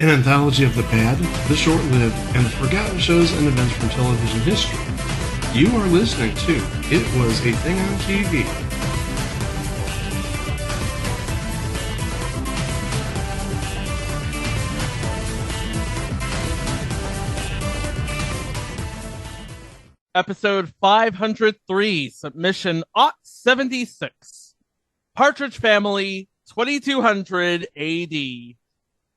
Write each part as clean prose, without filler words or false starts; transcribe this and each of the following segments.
An anthology of the bad, the short-lived, and the forgotten shows and events from television history. You are listening to It Was a Thing on TV. Episode 503, submission 76. Partridge Family, 2200 AD.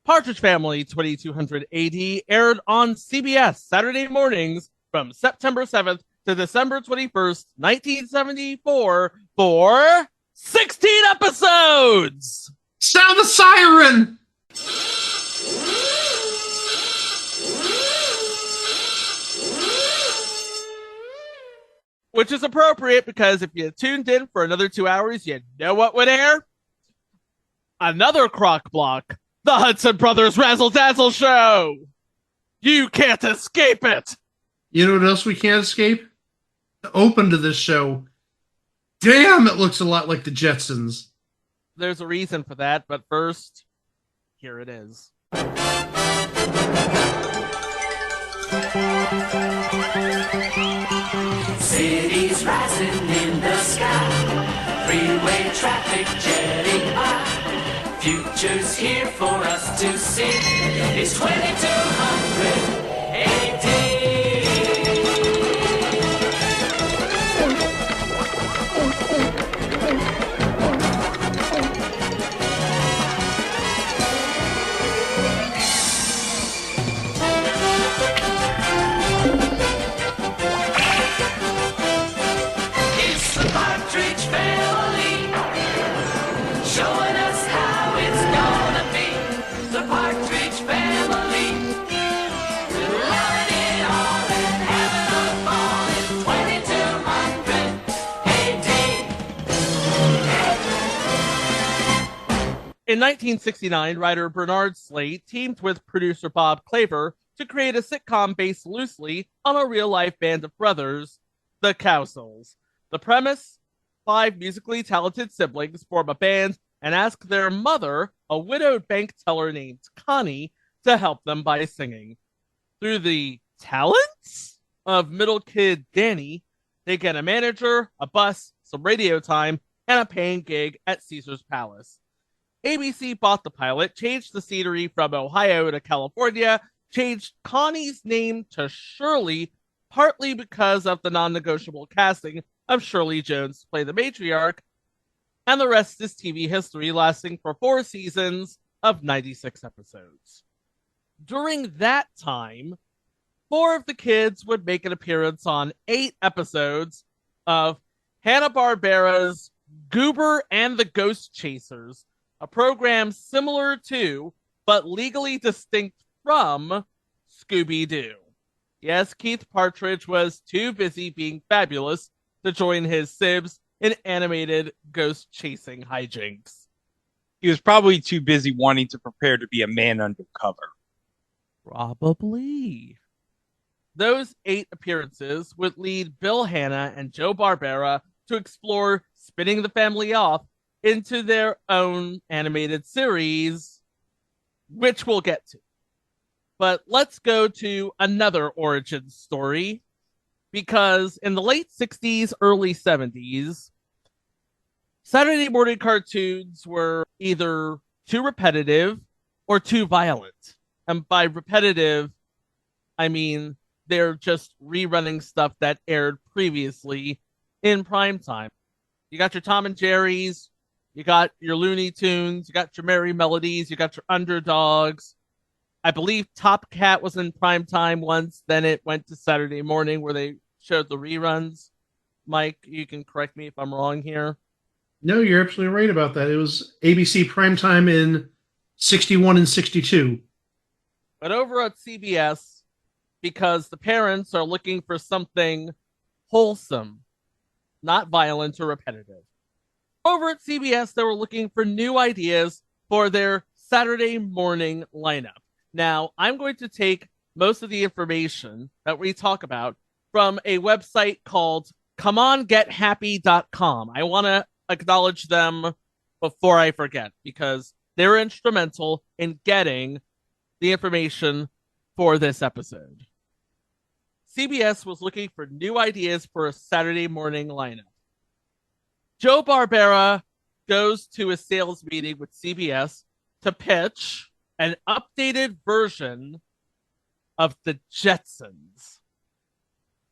Partridge Family 2200 AD aired on CBS Saturday mornings from September 7th to December 21st, 1974 for 16 episodes! Sound the siren! Which is appropriate because if you tuned in for another 2 hours, you know what would air? Another crock block. The Hudson Brothers Razzle Dazzle Show! You can't escape it! You know what else we can't escape? The open to this show. Damn, it looks a lot like the Jetsons. There's a reason for that, but first, here it is. Cities rising in the sky, freeway traffic jetting high. Future's here for us to see. It's 2200 AD. It's the Partridge Family, showing us how it's gonna be. The Partridge Family, loving it all and having a ball in 2200 AD. In 1969, writer Bernard Slate teamed with producer Bob Claver to create a sitcom based loosely on a real-life band of brothers, the Cowsills. The premise: 5 musically talented siblings form a band and ask their mother, a widowed bank teller named Connie, to help them by singing. Through the talents of middle kid Danny, they get a manager, a bus, some radio time, and a paying gig at Caesar's Palace. ABC bought the pilot, changed the scenery from Ohio to California, changed Connie's name to Shirley, partly because of the non-negotiable casting of Shirley Jones to play the matriarch, and the rest is TV history, lasting for 4 seasons of 96 episodes. During that time, 4 of the kids would make an appearance on 8 episodes of Hanna-Barbera's Goober and the Ghost Chasers, a program similar to, but legally distinct from, Scooby-Doo. Yes, Keith Partridge was too busy being fabulous to join his sibs in animated ghost-chasing hijinks. He was probably too busy wanting to prepare to be a man undercover. Probably. Those 8 appearances would lead Bill Hanna and Joe Barbera to explore spinning the family off into their own animated series, which we'll get to. But let's go to another origin story, because in the late 60s, early 70s, Saturday morning cartoons were either too repetitive or too violent. And by repetitive, I mean they're just rerunning stuff that aired previously in primetime. You got your Tom and Jerry's, you got your Looney Tunes, you got your Merry Melodies, you got your Underdogs. I believe Top Cat was in primetime once, then it went to Saturday morning where they showed the reruns. Mike, you can correct me if I'm wrong here. No, you're absolutely right about that. It was ABC primetime in 61 and 62. But over at CBS, because the parents are looking for something wholesome, not violent or repetitive. Over at CBS, they were looking for new ideas for their Saturday morning lineup. Now, I'm going to take most of the information that we talk about from a website called ComeOnGetHappy.com. I want to acknowledge them before I forget, because they're instrumental in getting the information for this episode. CBS was looking for new ideas for a Saturday morning lineup. Joe Barbera goes to a sales meeting with CBS to pitch an updated version of the Jetsons.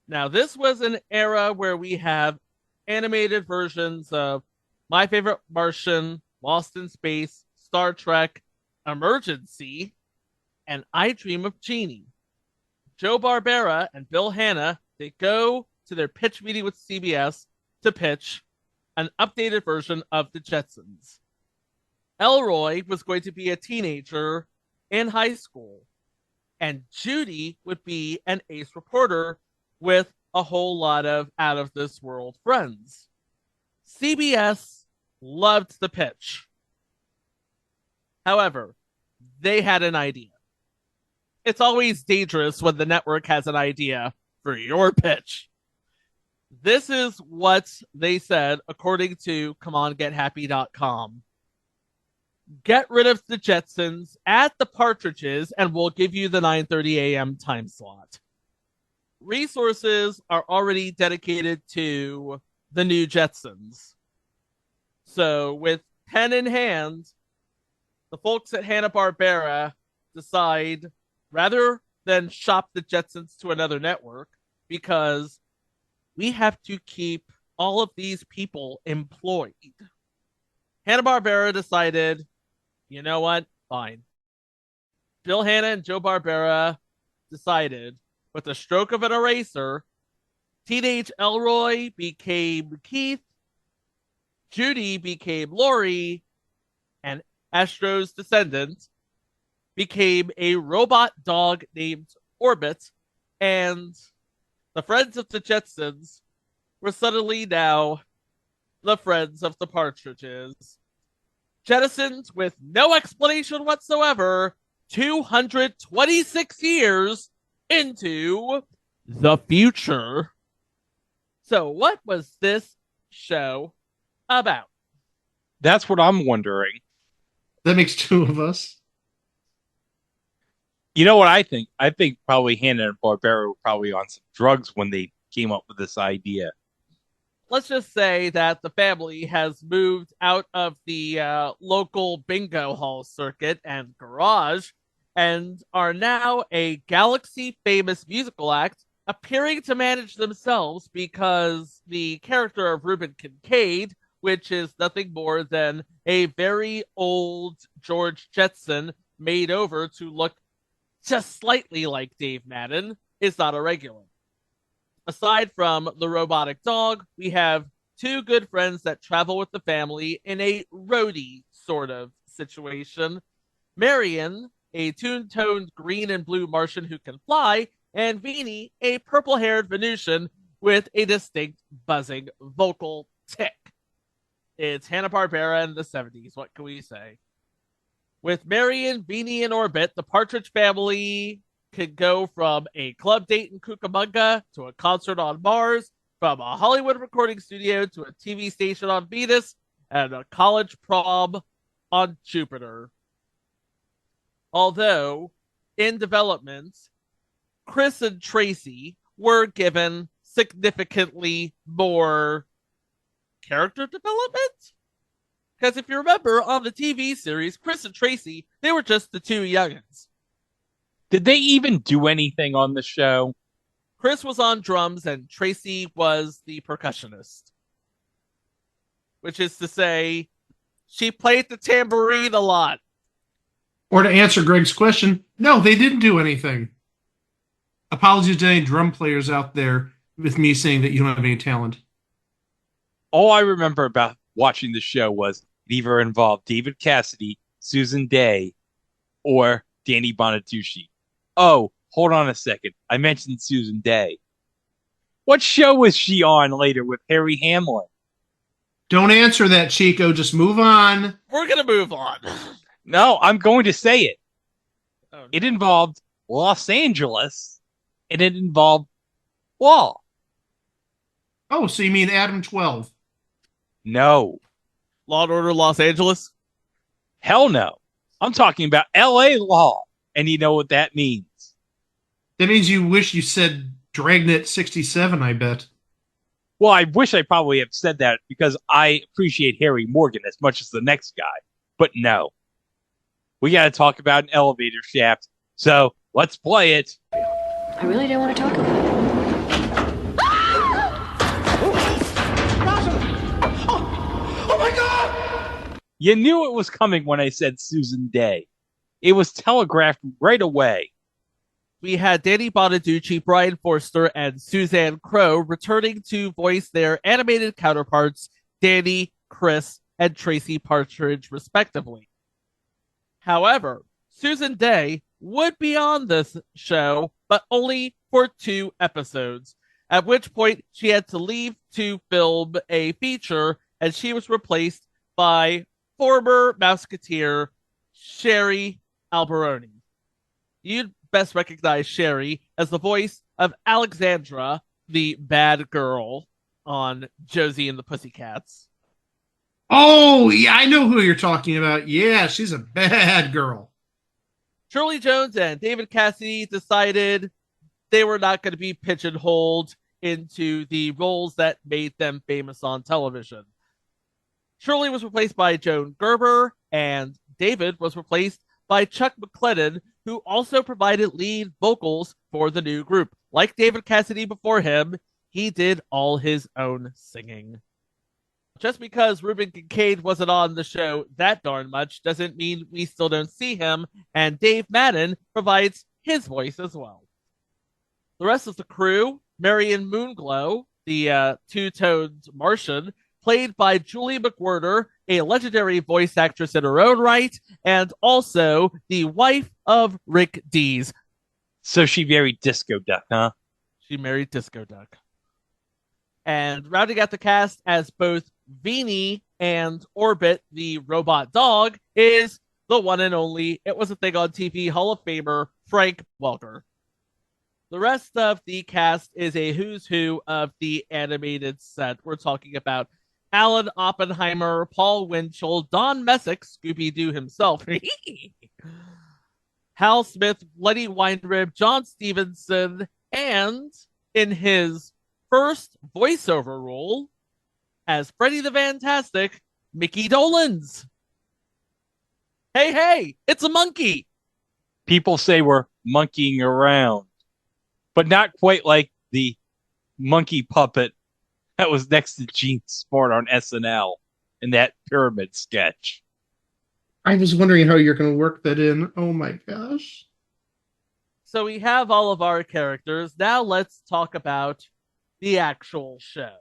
Now, this was an era where we have animated versions of My Favorite Martian, Lost in Space, Star Trek, Emergency, and I Dream of Jeannie. Joe Barbera and Bill Hanna, they go to their pitch meeting with CBS to pitch an updated version of the Jetsons. Elroy was going to be a teenager in high school, and Judy would be an ace reporter with a whole lot of out-of-this-world friends. CBS loved the pitch. However, they had an idea. It's always dangerous when the network has an idea for your pitch. This is what they said, according to ComeOnGetHappy.com. Get rid of the Jetsons, add the Partridges, and we'll give you the 9:30 a.m. time slot. Resources are already dedicated to the new Jetsons. So with pen in hand, the folks at Hanna-Barbera decide, rather than shop the Jetsons to another network, because we have to keep all of these people employed, Hanna-Barbera decided, you know what? Fine. Bill Hanna and Joe Barbera decided, with the stroke of an eraser, teenage Elroy became Keith, Judy became Lori, and Astro's descendant became a robot dog named Orbit, and the friends of the Jetsons were suddenly now the friends of the Partridges. Jettisoned with no explanation whatsoever, 226 years into the future. So what was this show about? That's what I'm wondering. That makes two of us. You know what I think? I think probably Hanna-Barbera were probably on some drugs when they came up with this idea. Let's just say that the family has moved out of the local bingo hall circuit and garage and are now a galaxy-famous musical act appearing to manage themselves because the character of Reuben Kincaid, which is nothing more than a very old George Jetson made over to look just slightly like Dave Madden, is not a regular. Aside from the robotic dog, we have two good friends that travel with the family in a roadie sort of situation. Marion, a tune-toned green and blue Martian who can fly, and Veenie, a purple-haired Venusian with a distinct buzzing vocal tick. It's Hanna-Barbera in the 70s, what can we say? With Marion, Veenie, and Orbit, the Partridge Family could go from a club date in Cucamonga to a concert on Mars, from a Hollywood recording studio to a TV station on Venus, and a college prom on Jupiter. Although, in development, Chris and Tracy were given significantly more character development. Because if you remember, on the TV series, Chris and Tracy, they were just the two youngins. Did they even do anything on the show? Chris was on drums and Tracy was the percussionist. Which is to say, she played the tambourine a lot. Or to answer Greg's question, no, they didn't do anything. Apologies to any drum players out there with me saying that you don't have any talent. All I remember about watching the show was it either involved David Cassidy, Susan Day, or Danny Bonaducci. Oh, hold on a second. I mentioned Susan Day. What show was she on later with Harry Hamlin? Don't answer that, Chico. Just move on. We're going to move on. No, I'm going to say it. Oh, no. It involved Los Angeles, and it involved law. Oh, so you mean Adam 12? No. Law and Order Los Angeles? Hell no. I'm talking about L.A. law. and you know what that means. That means you wish you said Dragnet 67, I bet. Well, I wish I probably have said that because I appreciate Harry Morgan as much as the next guy. But no. We got to talk about an elevator shaft. So let's play it. I really didn't want to talk about it. Oh my God! You knew it was coming when I said Susan Day. It was telegraphed right away. We had Danny Bonaducci, Brian Forster, and Suzanne Crowe returning to voice their animated counterparts, Danny, Chris, and Tracy Partridge, respectively. However, Susan Day would be on this show, but only for 2 episodes, at which point she had to leave to film a feature, and she was replaced by former Mouseketeer Sherry Alberoni. You'd best recognize Sherry as the voice of Alexandra, the bad girl on Josie and the Pussycats. Oh, yeah, I know who you're talking about. Yeah, she's a bad girl. Shirley Jones and David Cassidy decided they were not going to be pigeonholed into the roles that made them famous on television. Shirley was replaced by Joan Gerber, and David was replaced by Chuck McLennan, who also provided lead vocals for the new group. Like David Cassidy before him, he did all his own singing. Just because Reuben Kincaid wasn't on the show that darn much doesn't mean we still don't see him, and Dave Madden provides his voice as well. The rest of the crew, Marion Moonglow, the two-toned Martian, played by Julie McWhirter, a legendary voice actress in her own right, and also the wife of Rick Dees. So she married Disco Duck, huh? She married Disco Duck. And rounding out the cast as both Veenie and Orbit, the robot dog, is the one and only It Was a Thing on TV Hall of Famer, Frank Welker. The rest of the cast is a who's who of the animated set. We're talking about Alan Oppenheimer, Paul Winchell, Don Messick, Scooby-Doo himself, Hal Smith, Lenny Weinrib, John Stevenson, and in his first voiceover role as Freddy the Fantastic, Mickey Dolenz. Hey, it's a monkey. People say we're monkeying around, but not quite like the monkey puppet that was next to Gene Sport on SNL in that pyramid sketch. I was wondering how you're going to work that in. Oh my gosh. So we have all of our characters. Now let's talk about the actual show.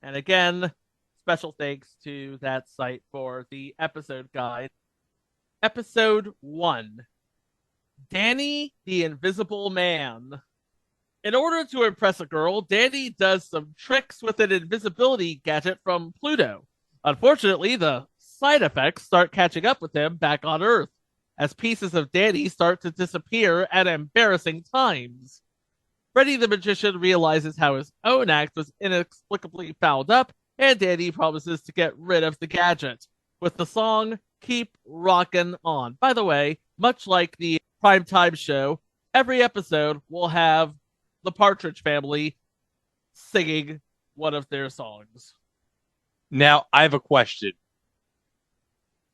And again, special thanks to that site for the episode guide. Episode 1, Danny the Invisible Man. In order to impress a girl, Danny does some tricks with an invisibility gadget from Pluto. Unfortunately, the side effects start catching up with him back on Earth, as pieces of Danny start to disappear at embarrassing times. Freddy the Magician realizes how his own act was inexplicably fouled up, and Danny promises to get rid of the gadget, with the song Keep Rockin' On. By the way, much like the primetime show, every episode will have the Partridge Family singing one of their songs. Now, I have a question.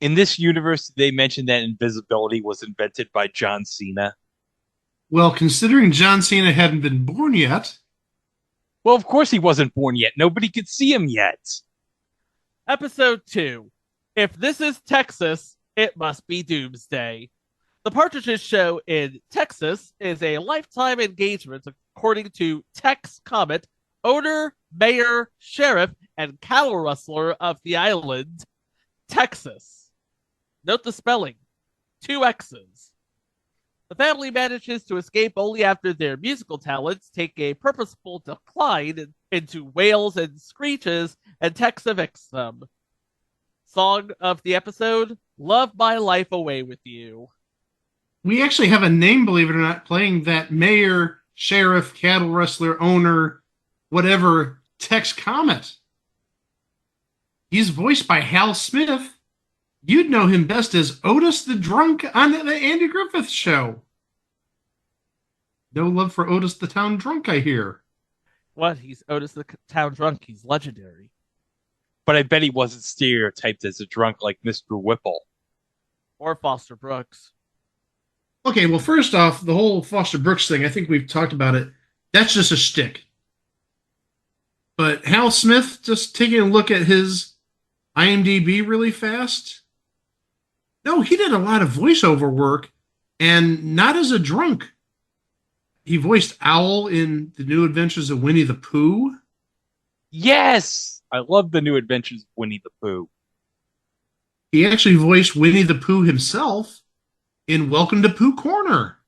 In this universe, did they mention that invisibility was invented by John Cena? Well, considering John Cena hadn't been born yet. Well, of course he wasn't born yet. Nobody could see him yet. Episode 2. If this is Texas, it must be Doomsday. The Partridges show in Texas is a lifetime engagement, according to Tex Comet, owner, mayor, sheriff, and cattle rustler of the island, Texas. Note the spelling. 2 X's. The family manages to escape only after their musical talents take a purposeful decline into wails and screeches, and Tex evicts them. Song of the episode, Love My Life Away With You. We actually have a name, believe it or not, playing that mayor, sheriff, cattle rustler, owner, whatever, Tex Comet. He's voiced by Hal Smith. You'd know him best as Otis the Drunk on the Andy Griffith Show. No love for Otis the town drunk, I hear. What? He's Otis the town drunk. He's legendary. But I bet he wasn't stereotyped as a drunk like Mr. Whipple. Or Foster Brooks. Okay, well, first off, the whole Foster Brooks thing, I think we've talked about it. That's just a shtick. But Hal Smith, just taking a look at his IMDb really fast. No, he did a lot of voiceover work, and not as a drunk. He voiced Owl in The New Adventures of Winnie the Pooh. Yes! I love the New Adventures of Winnie the Pooh. He actually voiced Winnie the Pooh himself in Welcome to Pooh Corner.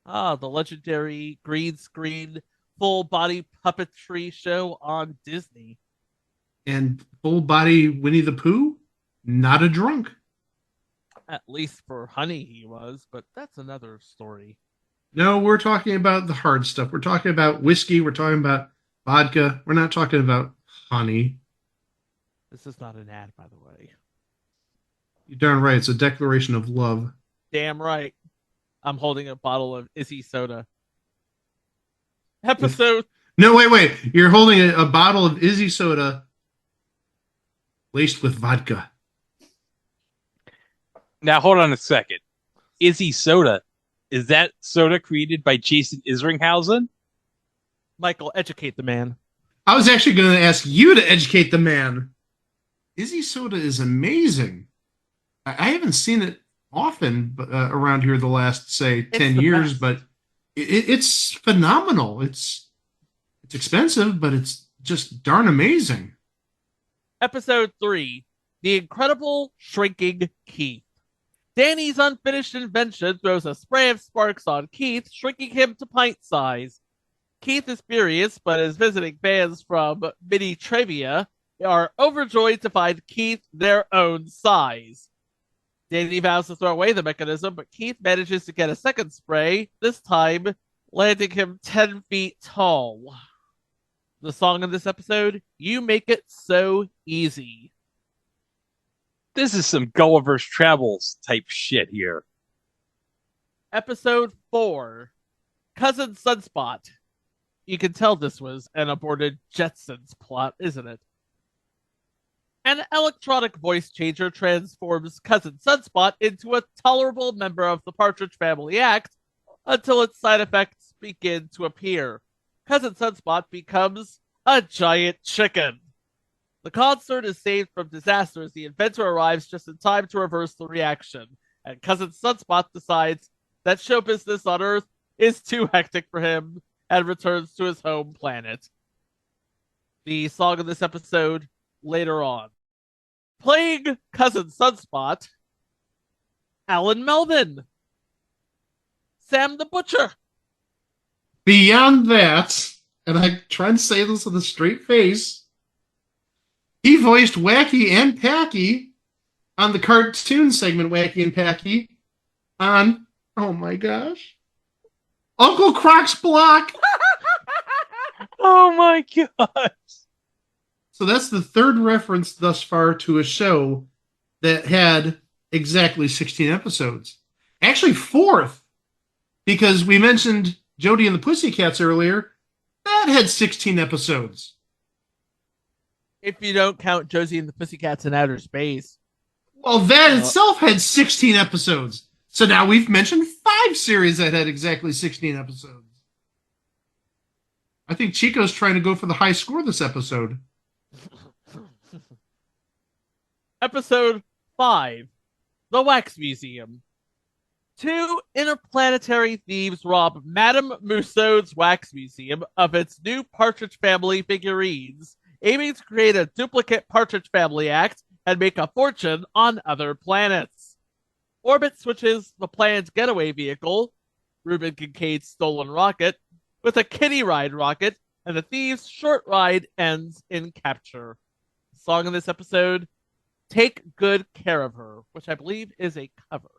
Ah, the legendary green screen full body puppetry show on Disney. And full body Winnie the Pooh, not a drunk. At least for Honey he was, but that's another story. No, we're talking about the hard stuff. We're talking about whiskey. We're talking about vodka. We're not talking about honey. This is not an ad, by the way. You're darn right. It's a declaration of love. Damn right. I'm holding a bottle of Izzy soda. Episode. No, wait. You're holding a bottle of Izzy soda laced with vodka. Now, hold on a second. Izzy Soda. Is that soda created by Jason Isringhausen? Michael, educate the man. I was actually going to ask you to educate the man. Izzy soda is amazing. I haven't seen it often around here the last, say, 10 years, best. but it's phenomenal. It's expensive, but it's just darn amazing. Episode 3 The Incredible Shrinking Keith. Danny's unfinished invention throws a spray of sparks on Keith, shrinking him to pint size. Keith is furious, but his visiting fans from Mini Trivia are overjoyed to find Keith their own size. Danny vows to throw away the mechanism, but Keith manages to get a second spray, this time landing him 10 feet tall. The song in this episode, You Make It So Easy. This is some Gulliver's Travels type shit here. Episode 4, Cousin Sunspot. You can tell this was an aborted Jetsons plot, isn't it? An electronic voice changer transforms Cousin Sunspot into a tolerable member of the Partridge Family act until its side effects begin to appear. Cousin Sunspot becomes a giant chicken. The concert is saved from disaster as the inventor arrives just in time to reverse the reaction, and Cousin Sunspot decides that show business on Earth is too hectic for him and returns to his home planet. The song of this episode later on. Playing Cousin Sunspot, Alan Melvin, Sam the Butcher. Beyond that, and I try and say this with a straight face, he voiced Wacky and Packy on the cartoon segment Wacky and Packy on, oh my gosh, Uncle Croc's Block. Oh my god. So that's the third reference thus far to a show that had exactly 16 episodes. Actually, fourth, because we mentioned Jody and the Pussycats earlier. That had 16 episodes. If you don't count Josie and the Pussycats in Outer Space. Well, that itself had 16 episodes. So now we've mentioned 5 series that had exactly 16 episodes. I think Chico's trying to go for the high score this episode. Episode 5, The Wax Museum. 2 interplanetary thieves rob Madame Mousseau's Wax Museum of its new Partridge Family figurines, aiming to create a duplicate Partridge Family act and make a fortune on other planets. Orbit switches the planned getaway vehicle, Reuben Kincaid's stolen rocket, with a kiddie ride rocket, and the thieves' short ride ends in capture. The song in this episode, Take Good Care of Her, which I believe is a cover.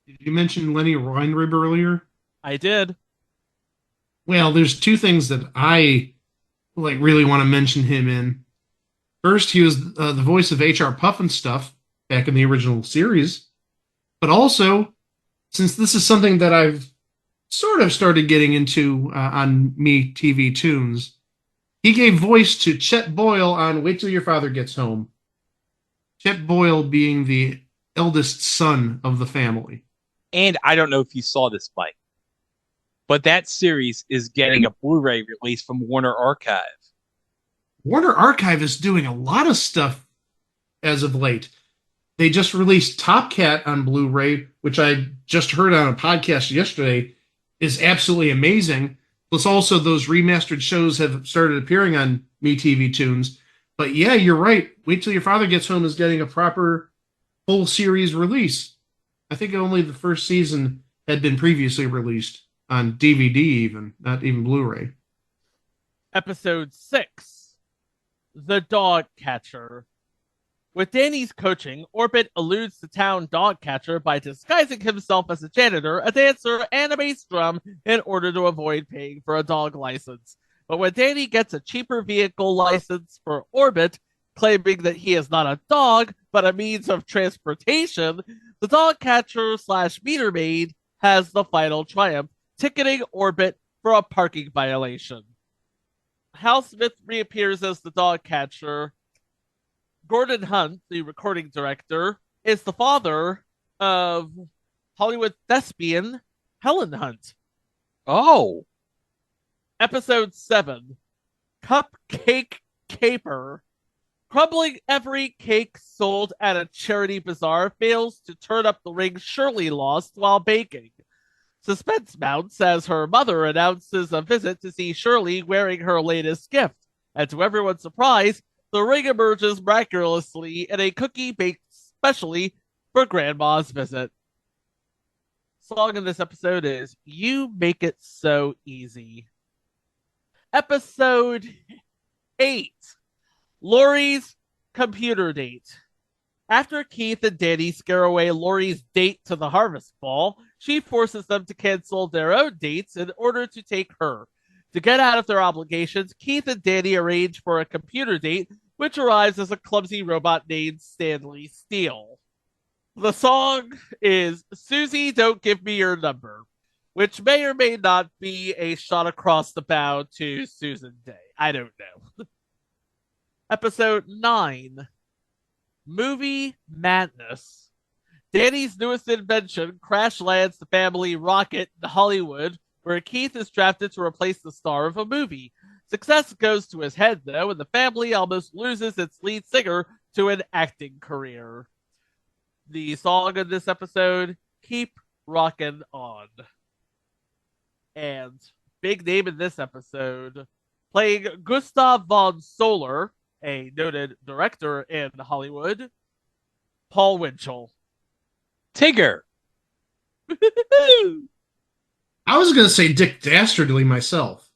Did you mention Lenny Weinrib earlier? I did. Well, there's 2 things that I really want to mention him in. First, he was the voice of H.R. Puffin-Stuff back in the original series. But also, since this is something that I've sort of started getting into on Me TV Tunes. He gave voice to Chet Boyle on Wait Till Your Father Gets Home. Chet Boyle being the eldest son of the family. And I don't know if you saw this, Mike, but that series is getting a Blu-ray release from Warner Archive. Warner Archive is doing a lot of stuff as of late. They just released Top Cat on Blu-ray, which I just heard on a podcast yesterday, is absolutely amazing. Plus, also those remastered shows have started appearing on Me TV Tunes. But yeah, you're right. Wait Till Your Father Gets Home is getting a proper full series release. I think only the first season had been previously released on DVD, even not even Blu-ray. Episode 6, The Dog Catcher. With Danny's coaching, Orbit eludes the town dog catcher by disguising himself as a janitor, a dancer, and a bass drum in order to avoid paying for a dog license. But when Danny gets a cheaper vehicle license for Orbit, claiming that he is not a dog, but a means of transportation, the dog catcher / meter maid has the final triumph, ticketing Orbit for a parking violation. Hal Smith reappears as the dog catcher. Gordon Hunt, the recording director, is the father of Hollywood thespian Helen Hunt. Oh, Episode 7, Cupcake Caper. Crumbling every cake sold at a charity bazaar fails to turn up the ring Shirley lost while baking. Suspense mounts as her mother announces a visit to see Shirley wearing her latest gift, and to everyone's surprise, the ring emerges miraculously in a cookie baked specially for Grandma's visit. Song in this episode is You Make It So Easy. Episode 8, Lori's Computer Date. After Keith and Danny scare away Lori's date to the Harvest Ball, she forces them to cancel their own dates in order to take her. To get out of their obligations, Keith and Danny arrange for a computer date, which arrives as a clumsy robot named Stanley Steele. The song is Susie, Don't Give Me Your Number, which may or may not be a shot across the bow to Susan Day. I don't know. Episode 9, Movie Madness. Danny's newest invention crash lands the family rocket in Hollywood, where Keith is drafted to replace the star of a movie. Success goes to his head, though, and the family almost loses its lead singer to an acting career. The song in this episode, Keep Rockin' On. And big name in this episode, playing Gustav von Solar, a noted director in Hollywood, Paul Winchell. Tigger. I was going to say Dick Dastardly myself.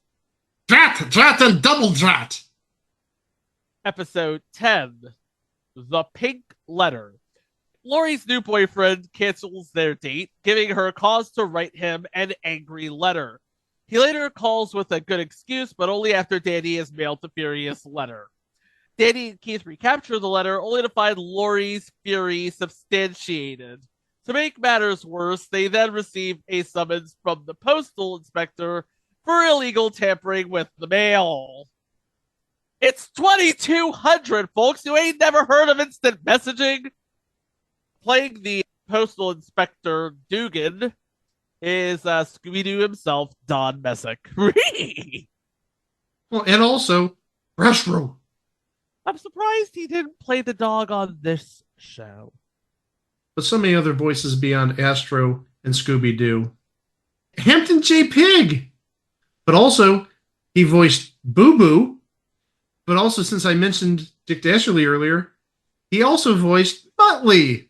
Drat, and double drat. Episode 10, The Pink Letter. Lori's new boyfriend cancels their date, giving her cause to write him an angry letter. He later calls with a good excuse, but only after Danny has mailed the furious letter. Danny and Keith recapture the letter, only to find Lori's fury substantiated. To make matters worse, they then receive a summons from the postal inspector for illegal tampering with the mail. It's 2200, folks. You ain't never heard of instant messaging? Playing the postal inspector Dugan is Scooby-Doo himself, Don Messick. Well, and also Restro. I'm surprised he didn't play the dog on this show. But so many other voices beyond Astro and Scooby-Doo. Hampton J. Pig. But also, he voiced Boo Boo. But also, since I mentioned Dick Dastardly earlier, he also voiced Muttley.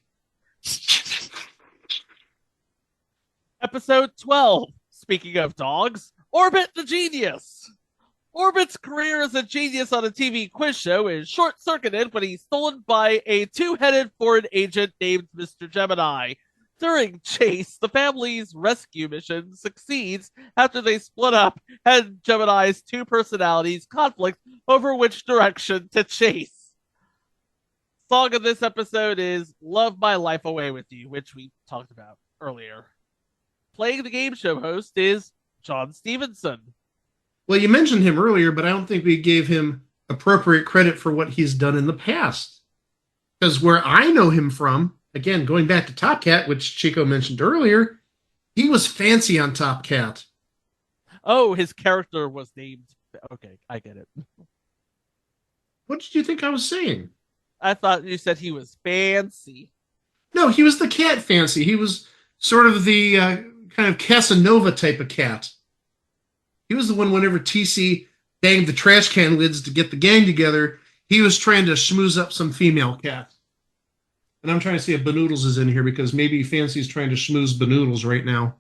Episode 12, speaking of dogs, Orbit the Genius. Orbit's career as a genius on a TV quiz show is short-circuited when he's stolen by a two-headed foreign agent named Mr. Gemini. During Chase, the family's rescue mission succeeds after they split up and Gemini's two personalities conflict over which direction to chase. Song of this episode is Love My Life Away With You, which we talked about earlier. Playing the game show host is John Stevenson. Well, you mentioned him earlier, but I don't think we gave him appropriate credit for what he's done in the past. Because where I know him from, again, going back to Top Cat, which Chico mentioned earlier, he was Fancy on Top Cat. Oh, his character was named. Okay, I get it. What did you think I was saying? I thought you said he was fancy. No, he was the cat Fancy. He was sort of the kind of Casanova type of cat. He was the one whenever TC banged the trash can lids to get the gang together, he was trying to schmooze up some female cat. And I'm trying to see if Banoodles is in here because maybe Fancy's trying to schmooze Banoodles right now.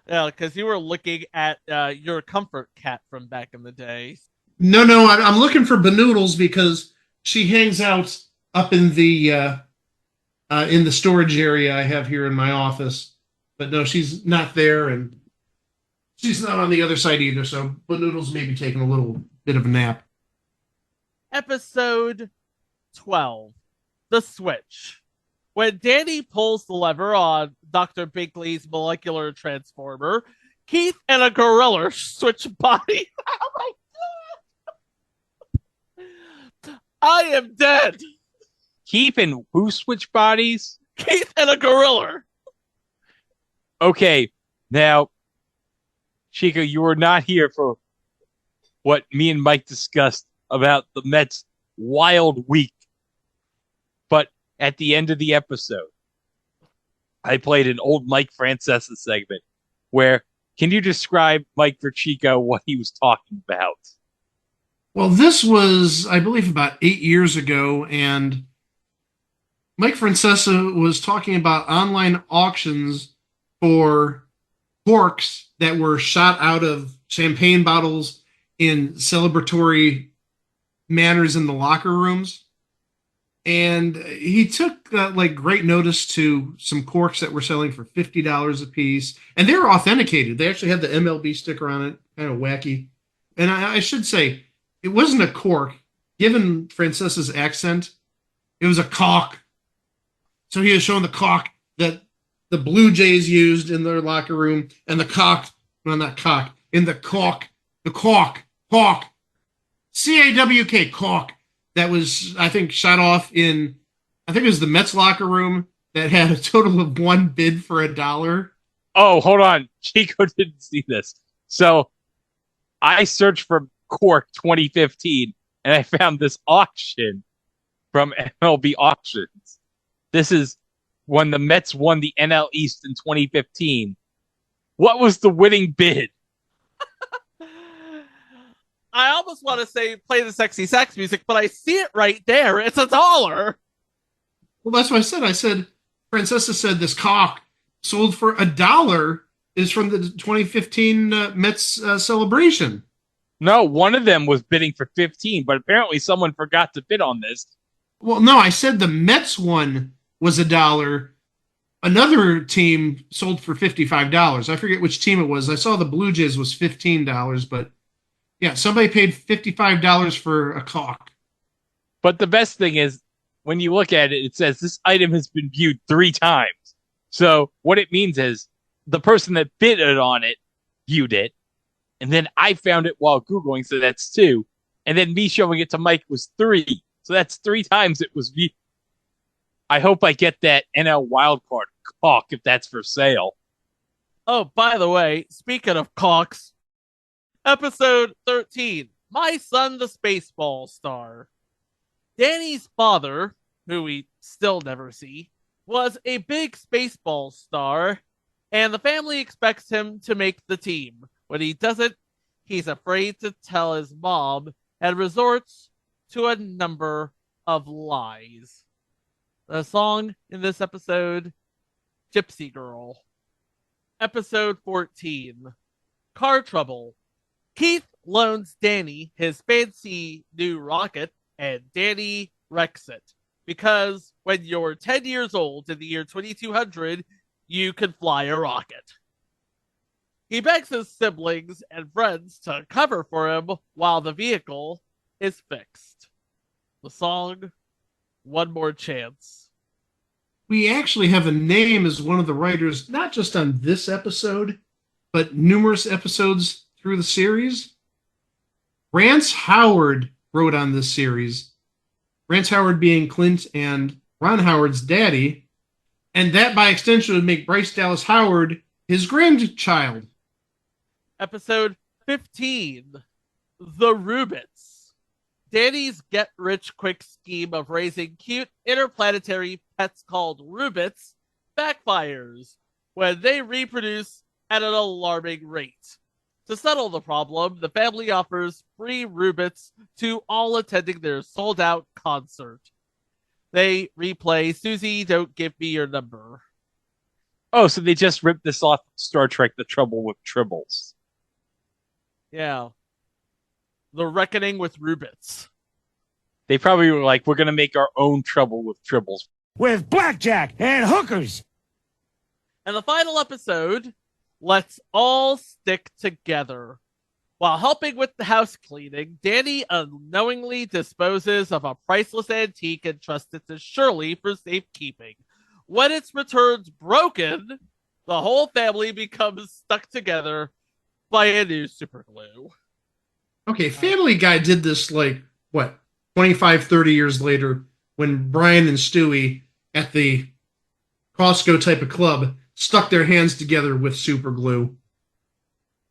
Yeah, because you were looking at your comfort cat from back in the day. No, I'm looking for Banoodles because she hangs out up in the storage area I have here in my office. But no, she's not there, and she's not on the other side either. So Banoodles may be taking a little bit of a nap. Episode 12, The Switch. When Danny pulls the lever on Dr. Binkley's molecular transformer, Keith and a gorilla switch bodies. Oh my god! I am dead! Keith and who switch bodies? Keith and a gorilla! Okay, now, Chico, you were not here for what me and Mike discussed about the Mets' wild week. But at the end of the episode, I played an old Mike Francesa segment where, can you describe, Mike, for Chico, what he was talking about? Well, this was, I believe, about 8 years ago, and Mike Francesa was talking about online auctions for corks that were shot out of champagne bottles in celebratory manners in the locker rooms. And he took great notice to some corks that were selling for $50 a piece. And they were authenticated. They actually had the MLB sticker on it, kind of wacky. And I should say, it wasn't a cork. Given Francesa's accent, it was a caulk. So he was showing the caulk that the Blue Jays used in their locker room, and the caulk, well, not cock, in the caulk, C-A-W-K, caulk, that was, I think, shot off in, I think it was the Mets locker room that had a total of one bid for $1. Oh, hold on. Chico didn't see this. So I searched for Cork 2015, and I found this auction from MLB Auctions. This is when the Mets won the NL East in 2015. What was the winning bid? I almost want to say play the sexy sax music, but I see it right there. It's $1. Well, that's what I said. I said, Francesa said this caulk sold for $1 is from the 2015 Mets celebration. No, one of them was bidding for 15, but apparently someone forgot to bid on this. Well, no, I said the Mets one was $1. Another team sold for $55. I forget which team it was. I saw the Blue Jays was $15, but yeah, somebody paid $55 for a caulk. But the best thing is, when you look at it, it says this item has been viewed 3 times. So what it means is the person that bid on it viewed it, and then I found it while Googling, so that's 2. And then me showing it to Mike was 3. So that's 3 times it was viewed. I hope I get that NL wildcard caulk if that's for sale. Oh, by the way, speaking of caulks, episode 13, My Son the Spaceball Star. Danny's father, who we still never see, was a big Spaceball star, and the family expects him to make the team. When he doesn't, he's afraid to tell his mom and resorts to a number of lies. The song in this episode, Gypsy Girl. Episode 14, Car Trouble. Keith loans Danny his fancy new rocket, and Danny wrecks it. Because when you're 10 years old in the year 2200, you can fly a rocket. He begs his siblings and friends to cover for him while the vehicle is fixed. The song, One More Chance. We actually have a name as one of the writers, not just on this episode, but numerous episodes through the series. Rance Howard wrote on this series. Rance Howard being Clint and Ron Howard's daddy, and that by extension would make Bryce Dallas Howard his grandchild. Episode 15, The Rubits. Danny's get-rich-quick scheme of raising cute interplanetary pets called Rubits backfires when they reproduce at an alarming rate. To settle the problem, the family offers free Rubits to all attending their sold-out concert. They replay Susie, Don't Give Me Your Number. Oh, so they just ripped this off Star Trek The Trouble with Tribbles. Yeah. The Reckoning with Rubits. They probably were like, we're going to make our own Trouble with Tribbles. With blackjack and hookers. And the final episode, Let's All Stick Together. While helping with the house cleaning, Danny unknowingly disposes of a priceless antique entrusted to Shirley for safekeeping. When its returns broken, the whole family becomes stuck together by a new superglue. Okay, Family Guy did this like, what, 25, 30 years later when Brian and Stewie at the Costco type of club stuck their hands together with super glue.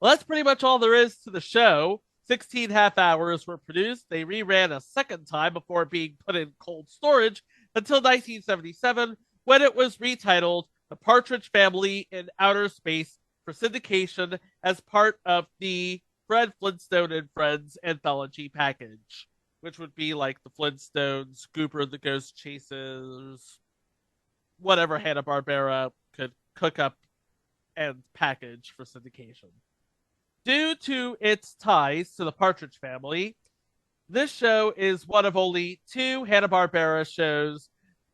Well, that's pretty much all there is to the show. 16 half hours were produced. They reran a second time before being put in cold storage until 1977, when it was retitled The Partridge Family in Outer Space for syndication as part of the Fred Flintstone and Friends anthology package, which would be like the Flintstones, Gooper the Ghost Chasers, whatever Hanna-Barbera could cook up and package for syndication. Due to its ties to the Partridge Family, this show is one of only two Hanna-Barbera shows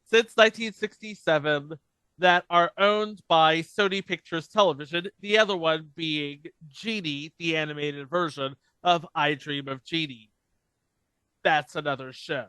since 1967 that are owned by Sony Pictures Television, the other one being Jeannie, the animated version of I Dream of Jeannie. That's another show.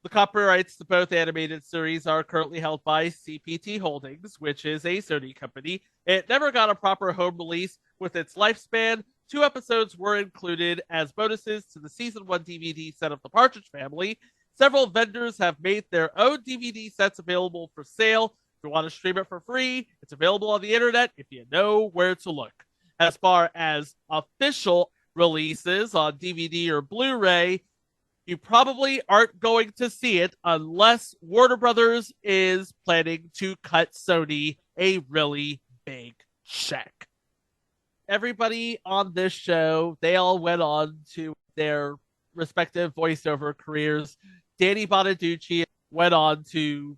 The copyrights to both animated series are currently held by CPT Holdings, which is a Sony company. It never got a proper home release with its lifespan. 2 episodes were included as bonuses to the Season 1 DVD set of The Partridge Family. Several vendors have made their own DVD sets available for sale. If you want to stream it for free, it's available on the internet if you know where to look. As far as official releases on DVD or Blu-ray, you probably aren't going to see it unless Warner Brothers is planning to cut Sony a really big check. Everybody on this show, they all went on to their respective voiceover careers. Danny Bonaducci went on to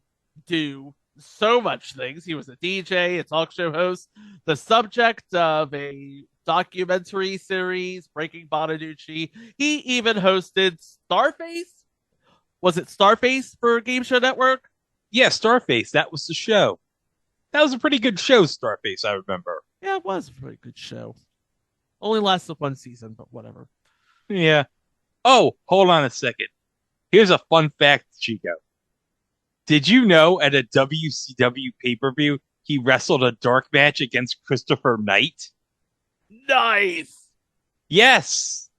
do so much things. He was a DJ, a talk show host, the subject of a documentary series, Breaking Bonaducci. He even hosted Starface. Was it Starface for Game Show Network? Yeah, Starface. That was the show. That was a pretty good show, Starface, I remember. Yeah, it was a pretty good show. Only lasted 1 season, but whatever. Yeah. Oh, hold on a second. Here's a fun fact, Chico. Did you know at a WCW pay-per-view, he wrestled a dark match against Christopher Knight? Nice! Yes!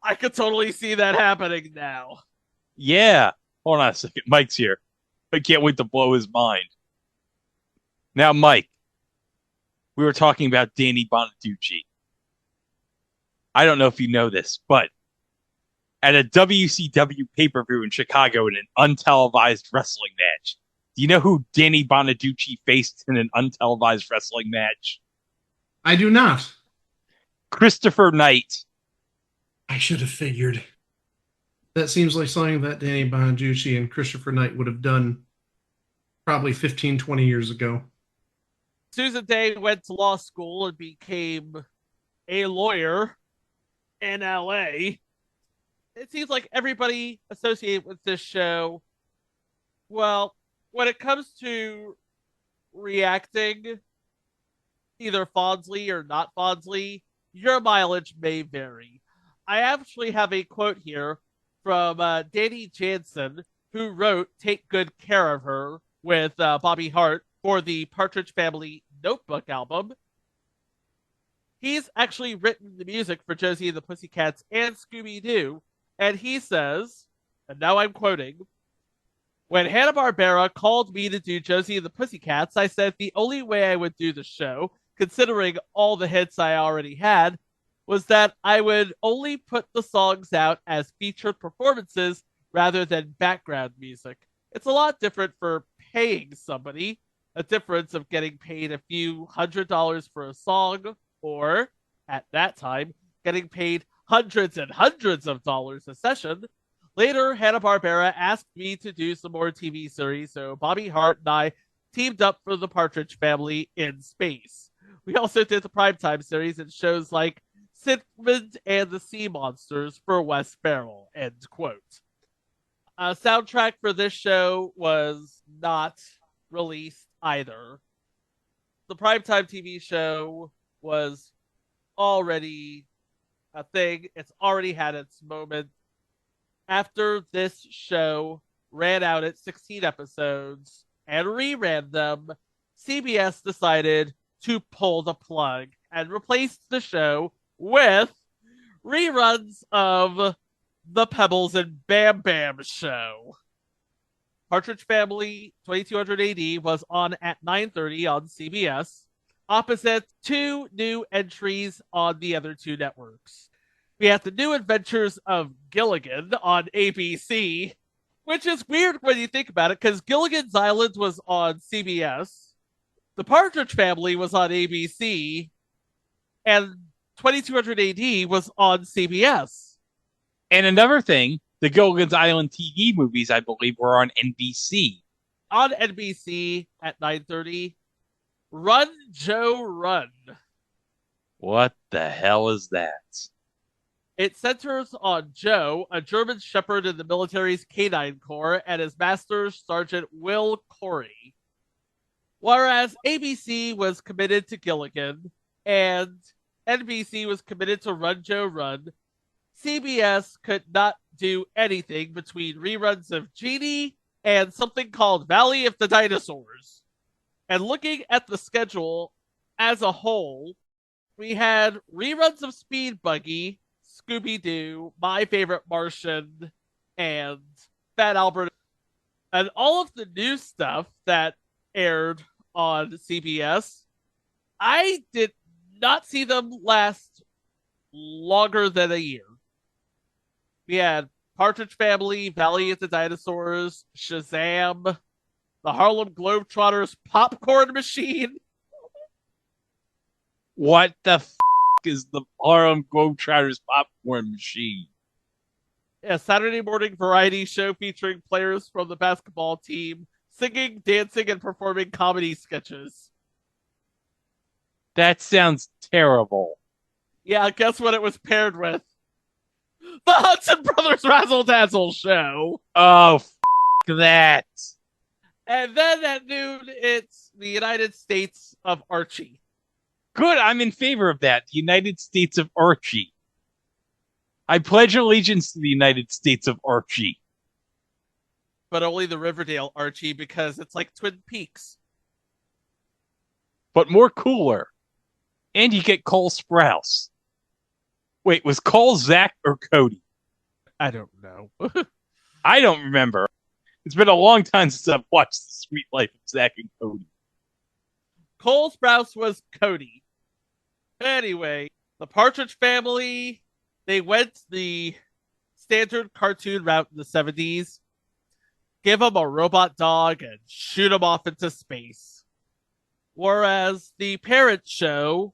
I could totally see that happening now. Yeah. Hold on a second. Mike's here. I can't wait to blow his mind. Now, Mike, we were talking about Danny Bonaducci. I don't know if you know this, but at a WCW pay-per-view in Chicago in an untelevised wrestling match, do you know who Danny Bonaducci faced in an untelevised wrestling match? I do not. Christopher Knight. I should have figured. That seems like something that Danny Bonaducci and Christopher Knight would have done probably 15, 20 years ago. Susan Day went to law school and became a lawyer in LA. It seems like everybody associated with this show, well, when it comes to reacting either fondly or not fondly, your mileage may vary. I actually have a quote here from Danny Jansen who wrote Take Good Care of Her with Bobby Hart for the Partridge Family Notebook album. He's actually written the music for Josie and the Pussycats and Scooby-Doo, and he says, and now I'm quoting, "When Hanna-Barbera called me to do Josie and the Pussycats, I said the only way I would do the show, considering all the hits I already had, was that I would only put the songs out as featured performances rather than background music. It's a lot different for paying somebody, a difference of getting paid a few $100s for a song, or, at that time, getting paid hundreds and hundreds of dollars a session. Later, Hanna-Barbera asked me to do some more TV series, so Bobby Hart and I teamed up for the Partridge Family in space. We also did the primetime series and shows like Sigmund and the Sea Monsters for Wes Ferrell," end quote. A soundtrack for this show was not released either. The primetime TV show was already a thing. It's already had its moment. After this show ran out at 16 episodes and reran them, CBS decided to pull the plug and replaced the show with reruns of The Pebbles and Bam Bam Show. Partridge Family 2200 AD was on at 9:30 on CBS, opposite two new entries on the other two networks. We have the New Adventures of Gilligan on ABC, which is weird when you think about it, because Gilligan's Island was on CBS, The Partridge Family was on ABC, and 2200 AD was on CBS. And another thing, the Gilligan's Island TV movies, I believe, were on NBC. On NBC at 9:30, Run, Joe, Run. What the hell is that? It centers on Joe, a German shepherd in the military's Canine Corps, and his master, Sergeant Will Corey. Whereas ABC was committed to Gilligan, and NBC was committed to Run, Joe, Run, CBS could not do anything between reruns of Jeannie and something called Valley of the Dinosaurs. And looking at the schedule as a whole, we had reruns of Speed Buggy, Scooby-Doo, My Favorite Martian, and Fat Albert, and all of the new stuff that aired on CBS. I did not see them last longer than a year. We had Partridge Family, Valley of the Dinosaurs, Shazam, the Harlem Globetrotters Popcorn Machine. What the is the Harlem Globetrotters Popcorn Machine? A Saturday morning variety show featuring players from the basketball team singing, dancing, and performing comedy sketches. That sounds terrible. Yeah, guess what it was paired with? The Hudson Brothers Razzle Dazzle Show. Oh, that. And then at noon, it's the United States of Archie. Good, I'm in favor of that. The United States of Archie. I pledge allegiance to the United States of Archie. But only the Riverdale Archie, because it's like Twin Peaks. But more cooler. And you get Cole Sprouse. Wait, was Cole Zach or Cody? I don't know. I don't remember. It's been a long time since I've watched The Sweet Life of Zach and Cody. Cole Sprouse was Cody. Anyway, the Partridge Family, they went the standard cartoon route in the 70s. Give them a robot dog and shoot them off into space. Whereas the parent show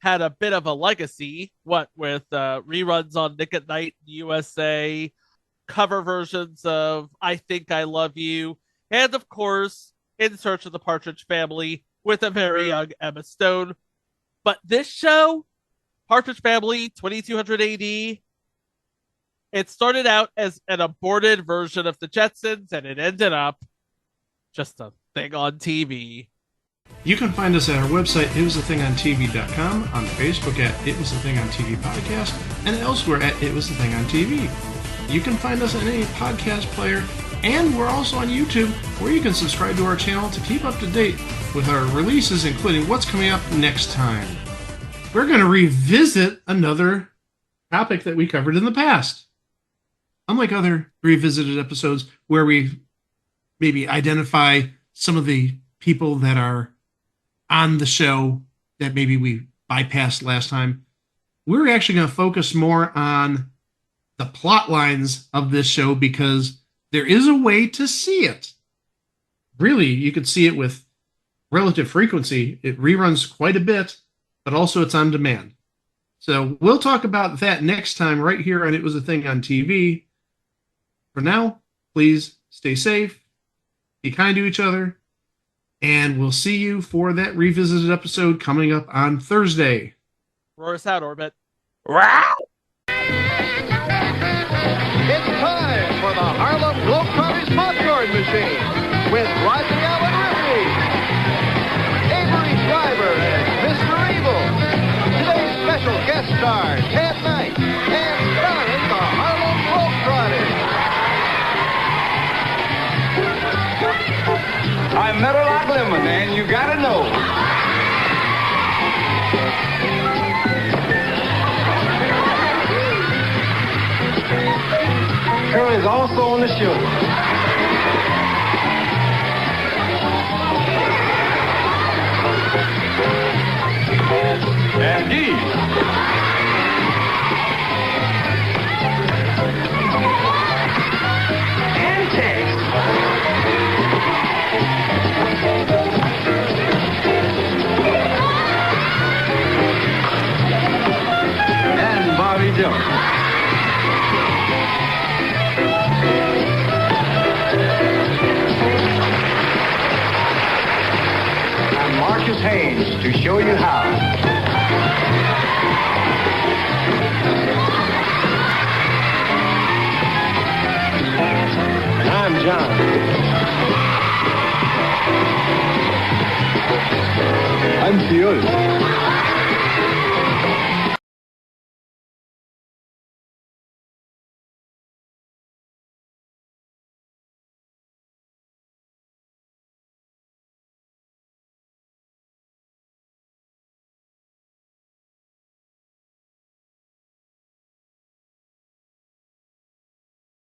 had a bit of a legacy, what with reruns on Nick at Night USA, cover versions of I Think I Love You, and of course, In Search of the Partridge Family with a very young Emma Stone. But this show, Partridge Family 2200 AD, it started out as an aborted version of the Jetsons, and it ended up just a thing on TV. You can find us at our website, itwasthethingontv.com, on Facebook at It Was The Thing on TV Podcast, and elsewhere at It Was The Thing on TV. You can find us on any podcast player And we're also on YouTube, where you can subscribe to our channel to keep up to date with our releases, including what's coming up next time. We're going to revisit another topic that we covered in the past. Unlike other revisited episodes where we maybe identify some of the people that are on the show that maybe we bypassed last time, we're actually going to focus more on the plot lines of this show, because there is a way to see it. Really, you could see it with relative frequency. It reruns quite a bit, but also it's on demand. So we'll talk about that next time right here on It Was a Thing on TV. For now, please stay safe, be kind to each other, and we'll see you for that revisited episode coming up on Thursday. Roar us out, Orbit. Wow! It's time for the Harlem Globetrotters popcorn machine with Roger Allen Ripley, Avery Driver as Mr. Evil, today's special guest star, Ted Knight, and starring the Harlem Globetrotters. I met her like lemon, man. You gotta know. Curly's also on the show. And Dee. And Tex. And Bobby Jones. Marcus Haynes to show you how. And I'm John. I'm Fiona.